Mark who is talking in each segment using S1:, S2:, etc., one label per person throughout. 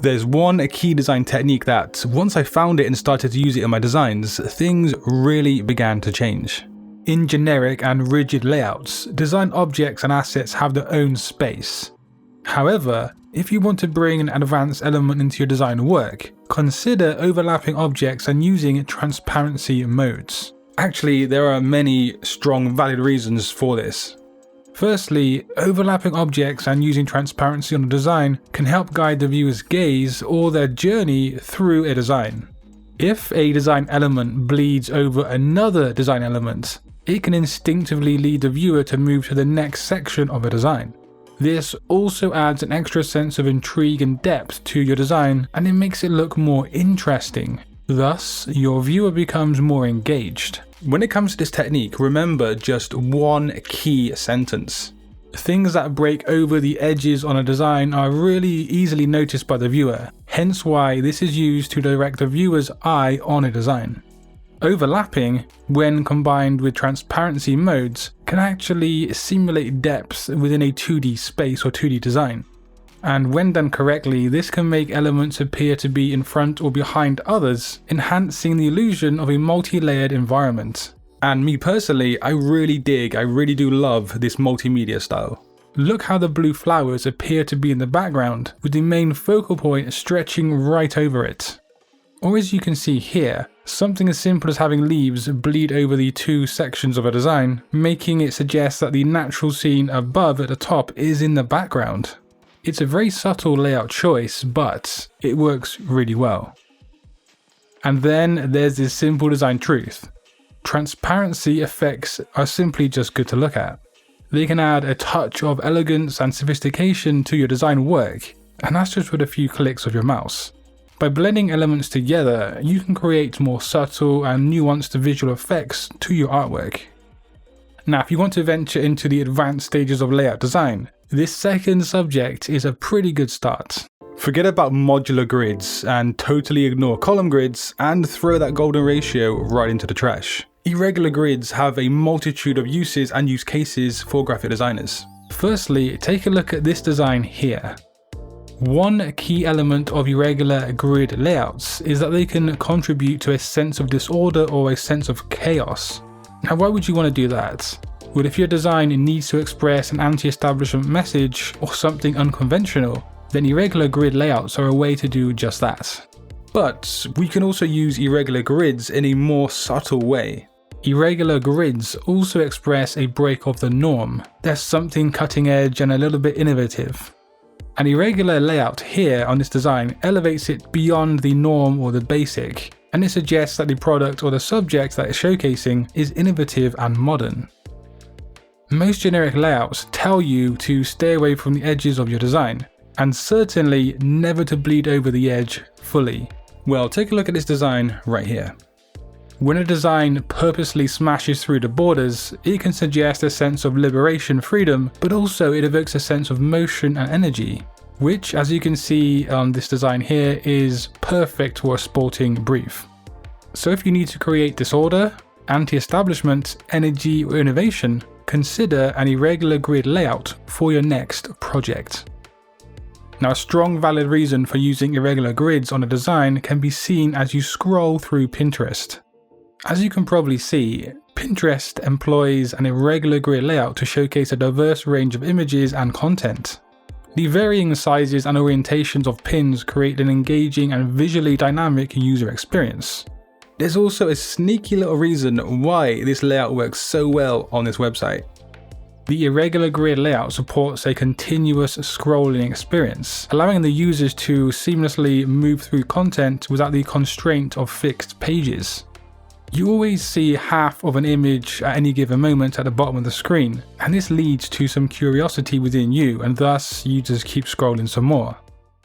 S1: There's one key design technique that, once I found it and started to use it in my designs, things really began to change. In generic and rigid layouts, design objects and assets have their own space. However, if you want to bring an advanced element into your design work, consider overlapping objects and using transparency modes. Actually, there are many strong, valid reasons for this. Firstly, overlapping objects and using transparency on a design can help guide the viewer's gaze or their journey through a design. If a design element bleeds over another design element, it can instinctively lead the viewer to move to the next section of a design. This also adds an extra sense of intrigue and depth to your design, and it makes it look more interesting. Thus, your viewer becomes more engaged. When it comes to this technique, remember just one key sentence. Things that break over the edges on a design are really easily noticed by the viewer, hence why this is used to direct the viewer's eye on a design. Overlapping, when combined with transparency modes, can actually simulate depth within a 2D space or 2D design. And when done correctly, this can make elements appear to be in front or behind others, enhancing the illusion of a multi-layered environment. And me personally, I really do love this multimedia style. Look how the blue flowers appear to be in the background, with the main focal point stretching right over it. Or as you can see here, something as simple as having leaves bleed over the two sections of a design, making it suggest that the natural scene above at the top is in the background. It's a very subtle layout choice, but it works really well. And then there's this simple design truth. Transparency effects are simply just good to look at. They can add a touch of elegance and sophistication to your design work, and that's just with a few clicks of your mouse. By blending elements together, you can create more subtle and nuanced visual effects to your artwork. Now, if you want to venture into the advanced stages of layout design, this second subject is a pretty good start. Forget about modular grids and totally ignore column grids and throw that golden ratio right into the trash. Irregular grids have a multitude of uses and use cases for graphic designers. Firstly, take a look at this design here. One key element of irregular grid layouts is that they can contribute to a sense of disorder or a sense of chaos. Now, why would you want to do that? Well, if your design needs to express an anti-establishment message or something unconventional, then irregular grid layouts are a way to do just that. But we can also use irregular grids in a more subtle way. Irregular grids also express a break of the norm. There's something cutting edge and a little bit innovative. An irregular layout here on this design elevates it beyond the norm or the basic, and it suggests that the product or the subject that it's showcasing is innovative and modern. Most generic layouts tell you to stay away from the edges of your design, and certainly never to bleed over the edge fully. Well, take a look at this design right here. When a design purposely smashes through the borders, it can suggest a sense of liberation, freedom, but also it evokes a sense of motion and energy, which, as you can see on this design here, is perfect for a sporting brief. So if you need to create disorder, anti-establishment, energy, or innovation, consider an irregular grid layout for your next project. Now, a strong valid reason for using irregular grids on a design can be seen as you scroll through Pinterest. As you can probably see, Pinterest employs an irregular grid layout to showcase a diverse range of images and content. The varying sizes and orientations of pins create an engaging and visually dynamic user experience. There's also a sneaky little reason why this layout works so well on this website. The irregular grid layout supports a continuous scrolling experience, allowing the users to seamlessly move through content without the constraint of fixed pages. You always see half of an image at any given moment at the bottom of the screen, and this leads to some curiosity within you, and thus you just keep scrolling some more.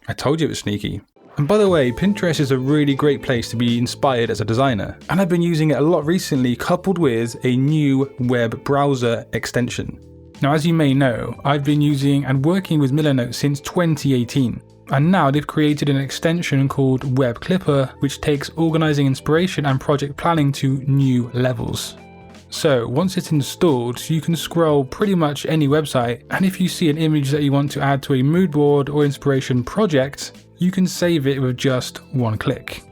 S1: I told you it was sneaky. And by the way, Pinterest is a really great place to be inspired as a designer, and I've been using it a lot recently, coupled with a new web browser extension. Now, as you may know, I've been using and working with Millernote since 2018, and now they've created an extension called Web Clipper, which takes organizing inspiration and project planning to new levels. So once it's installed, you can scroll pretty much any website, and if you see an image that you want to add to a mood board or inspiration project, you can save it with just one click.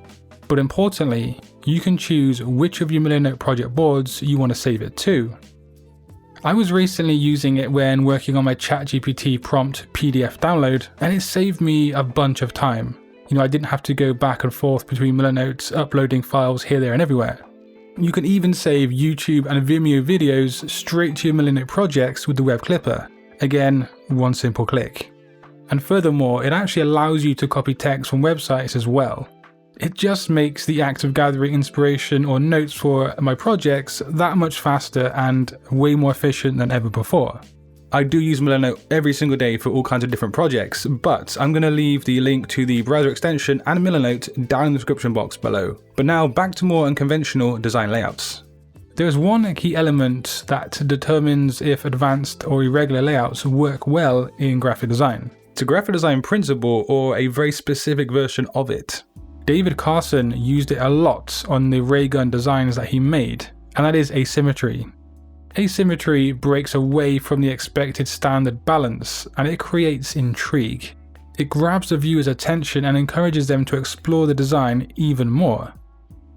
S1: But importantly, you can choose which of your Millernote project boards you want to save it to. I was recently using it when working on my ChatGPT prompt PDF download, and it saved me a bunch of time. I didn't have to go back and forth between Millernotes, uploading files here, there, and everywhere. You can even save YouTube and Vimeo videos straight to your Millernote projects with the web clipper. Again, one simple click. And furthermore, it actually allows you to copy text from websites as well. It just makes the act of gathering inspiration or notes for my projects that much faster and way more efficient than ever before. I do use Millernote every single day for all kinds of different projects, but I'm going to leave the link to the browser extension and Millernote down in the description box below. But now back to more unconventional design layouts. There is one key element that determines if advanced or irregular layouts work well in graphic design. It's a graphic design principle or a very specific version of it. David Carson used it a lot on the ray gun designs that he made, and that is asymmetry. Asymmetry breaks away from the expected standard balance, and it creates intrigue. It grabs the viewer's attention and encourages them to explore the design even more.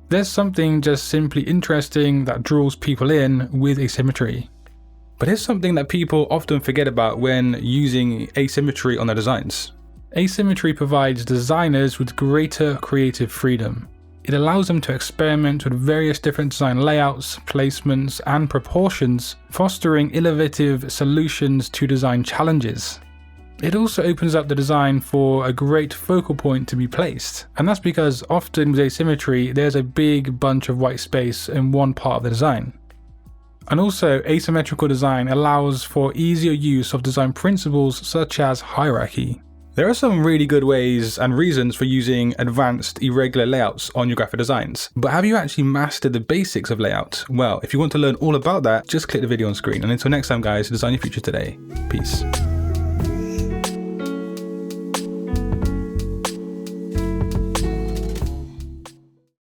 S1: There's something just simply interesting that draws people in with asymmetry. But here's something that people often forget about when using asymmetry on their designs. Asymmetry provides designers with greater creative freedom. It allows them to experiment with various different design layouts, placements, and proportions, fostering innovative solutions to design challenges. It also opens up the design for a great focal point to be placed, and that's because often with asymmetry, there's a big bunch of white space in one part of the design. And also, asymmetrical design allows for easier use of design principles such as hierarchy. There are some really good ways and reasons for using advanced irregular layouts on your graphic designs, but have you actually mastered the basics of layout? Well, if you want to learn all about that, just click the video on screen. And until next time guys, design your future today. Peace.